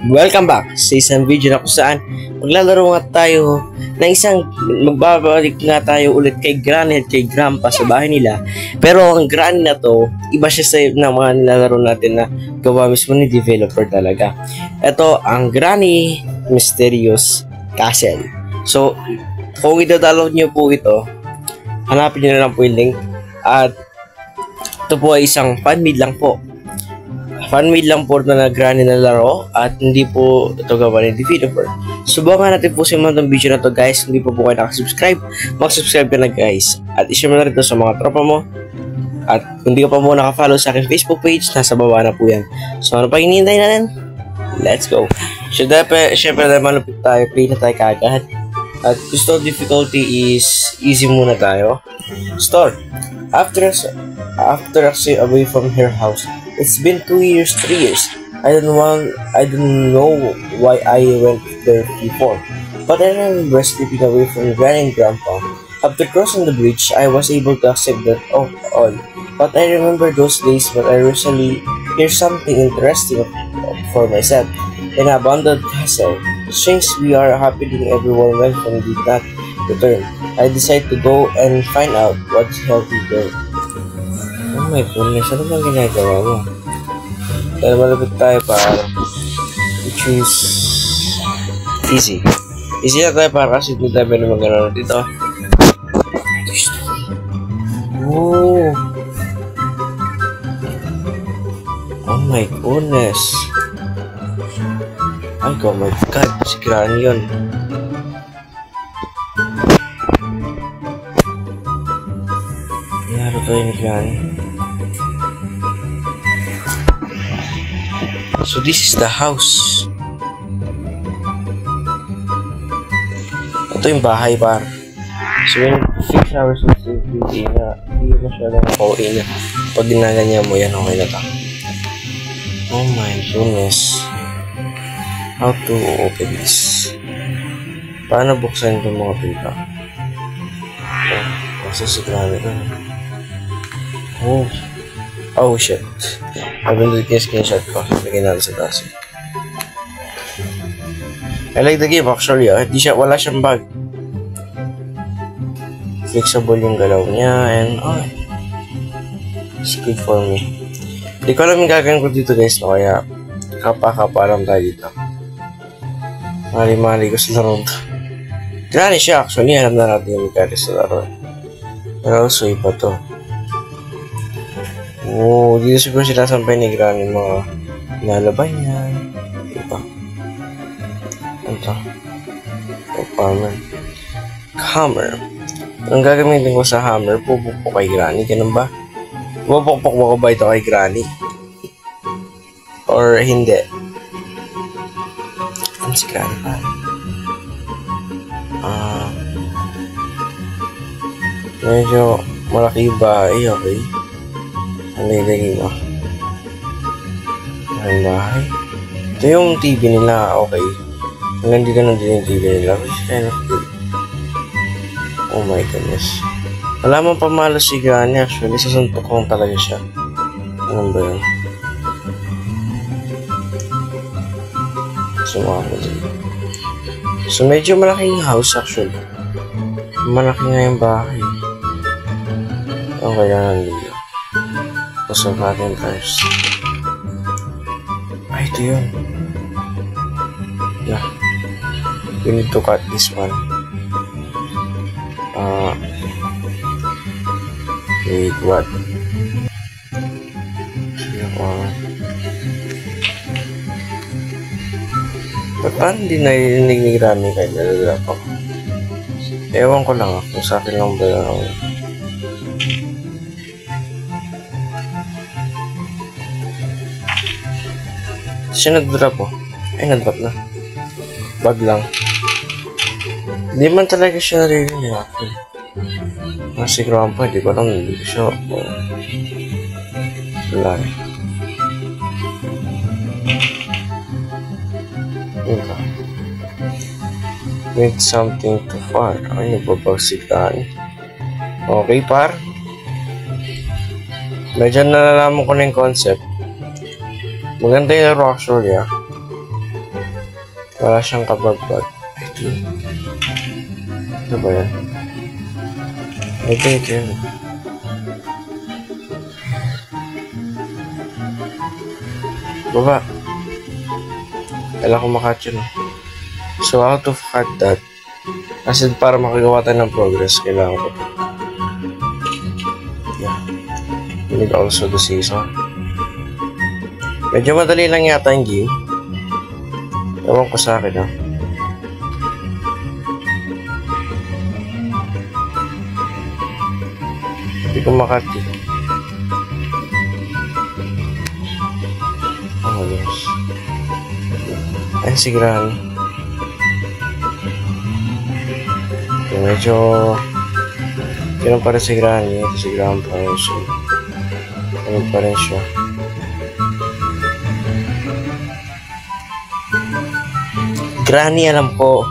Welcome back sa isang video na kung saan maglalaro nga tayo na isang magbabalik nga tayo ulit kay Granny at kay Grandpa sa bahay nila. Pero ang Granny na to, iba siya sa mga nilalaro natin na gawa mismo ni developer talaga. Ito ang Granny Mysterious Castle. So, kung ito-download nyo po ito, hanapin nyo na lang po yung link. At ito po ay isang fan-made lang po. Fan-made lang po na Granny na laro at hindi po ito gawa ng developer. Subukan natin po sa mga video na to guys. Hindi po kayo nakasubscribe, mag-subscribe ka na guys. At ishare mo na rin ito sa mga tropa mo. At kung di ka pa mo nakafollow sa aking Facebook page, nasa baba na po yan. So ano pa hinihintay natin? Let's go! Siyempre dahil malupit tayo, play na tayo kaagad. At gusto difficulty is easy muna tayo. Start. After a stay away from her house, it's been 2 years, 3 years. I don't know why I went there before, but I remember sleeping away from Granny and Grandpa. After crossing the bridge, I was able to accept that all. But I remember those days when I recently hear something interesting for myself. An abandoned castle. Since we are happening, everyone welcome did not return. I decided to go and find out what's healthy there. Oh my goodness, ano bang ginagawa mo? Dahil malapit tayo para choose easy. Easy na tayo para kasi hindi tayo naman gano'n dito. Oh! Oh my goodness! Ay, oh my god, si Granny yun. Naro tayo ni Granny. So this is the house. Ito yung bahay par. So when 6 hours of safety na hindi masyadong pauwi na. Pag ginaganyan mo yan, okay na ta. Oh my goodness. How to open this? Paano buksan itong mga pinto? Kasi si Granny ko. Oh shit. Nabindot yung screenshot ko. Lagyan natin sa taas. I like the game actually. Wala siyang bug. Flexible yung galaw niya and it's good for me. Hindi ko alam yung gagawin ko dito guys. No? Kaya kapa lang tayo dito. Mali ko sa laro to. Granny siya actually. Alam na natin yung mechanics sa laro. Pero also iba to. Oh, dito siguro sila sampay ni Granny mga nalabay niya. Diba? Ito. Hammer. Ang gagamitin ko sa hammer, pupukpok kay Granny. Ganun ba? Pupukpok mo ko ba ito kay Granny? Or hindi? Ano si Granny pa? Medyo malaki ba? Okay. Ano ilagay mo? Ang bahay. Ito yung TV nila, okay. Hanggang dito na din yung TV nila. Which kind of good. Oh my goodness. Wala mong pamalas si Granny actually. Sasuntok ko talaga siya. Ano ba yun? Sumama din. So medyo malaking house actually. Malaki nga yung bahay. Okay na nandito. Pasok natin first. Ay, ito yun. Yeah. We need to cut this one. Wait, what? Ba't parang hindi narinig ni Granny kahit naladrap ako? Ewan ko lang kung sa akin lang ba yun. Siya nag-drop oh. Ay, nag-drop na. Bug lang. Hindi man talaga siya naririnig actually. Si Grandpa, di ko alam, hindi ko siya. Wala eh. Ito. Went something too far. Ay, nagbabagsikan. Okay, par. Medyo nalalaman ko na yung concept. Maganda yung laro actually Wala siyang kabagbag. Ano ba yan? Ito yan. Baba. Kailangan ko makatch yun. So, how to cut that? Kasi para makagawa tayo ng progress, kailangan ko. Yeah. We need also the season. Medyo madali lang yata yung game. Ewan ko sa akin, ha? Hindi ko makati. Oh, yes. Ay, si Granny. Okay, medyo ganun pa rin si Granny. Ito si Grandpa. So, ganun pa rin siya. Granny, alam ko,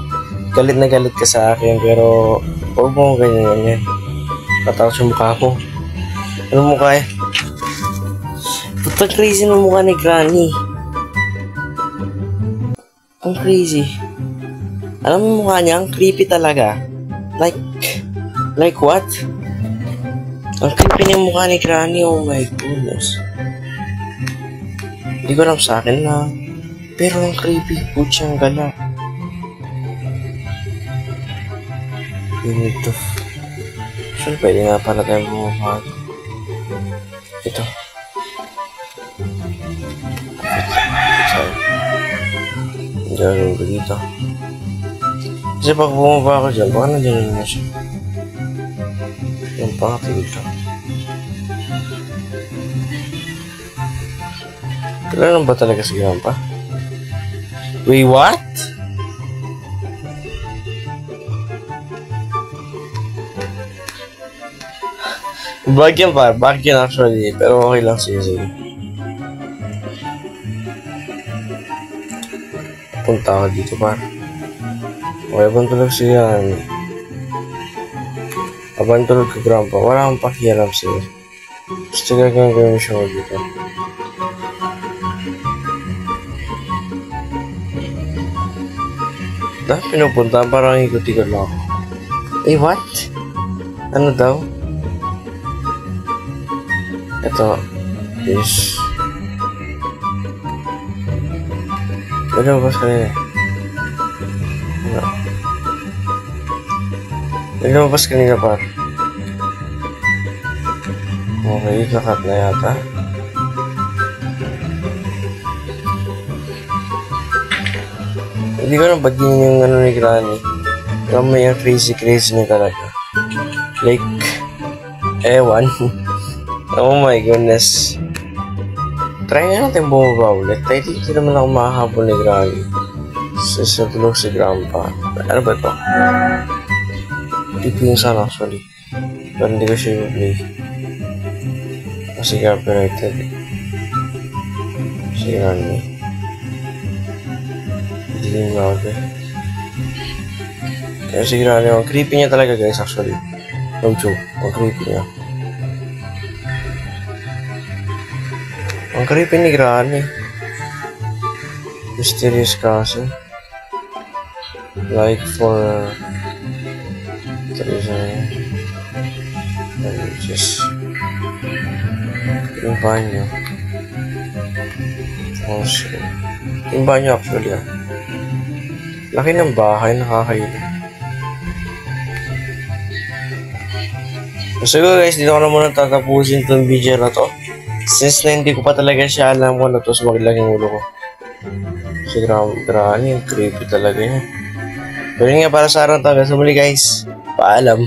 galit na galit ka sa akin, pero huwag mo ganyan yan. Patawas yung mukha mo. Ano mukha eh? Puta crazy ng mukha ni Granny. Ang crazy. Alam mo mukha niya, ang creepy talaga. Like what? Ang creepy niya mukha ni Granny, oh my goodness. Hindi ko alam sa akin na, pero ang creepy, putsang gala. Ito. So, pwede nga pala tayo bumabag. Ito. Sorry. Diyan ko dito. Kasi pag bumaba ako dyan, baka nandiyan na siya. Yung pangatigil ka. Kailan ba talaga si Grandpa? Wait, what? Bagyan pa, bagyan actually, pero okay lang siya. Punta ako dito par. Okay, abantulog siya. Abantulog ka Grandpa, wala akong pakialam siya. Gusto gagawin siya dito. Dahil pinupunta, parang ikot-ikot lang ako. Eh, what? Ano daw? Ito is nilabas kanina. Ano? Nilabas kanina par. Okay, kakat na yata. Hindi ko na ba't yun yung ano ni Granny. Pero may crazy niya talaga. Like, ewan. Oh my goodness. Try nga natin bumaba ulit. Tayo dito naman ako makahabol ni Granny. Sa tulog si Grandpa. Ano ba ito? Hindi yung sana actually. Pero hindi ko siya i-play. Kasi copyrighted. Si Granny. Hindi yung louder. Kaya si Granny, ang creepy niya talaga guys actually. No joke. Ang creepy niya. Ang creepy ni Granny. Mysterious kasi. Like for Teresa. Just yung banyo. Oh shit. Yung banyo actually ah. Laki ng bahay, nakakaila. So guys, dito ko na muna tatapusin itong video na to. Since na hindi ko pa talaga siya alam kung ano to, sumag lang yung ulo ko. Si Granny, creepy talaga yan. Pero nga para sa araw taga, sa muli guys, paalam.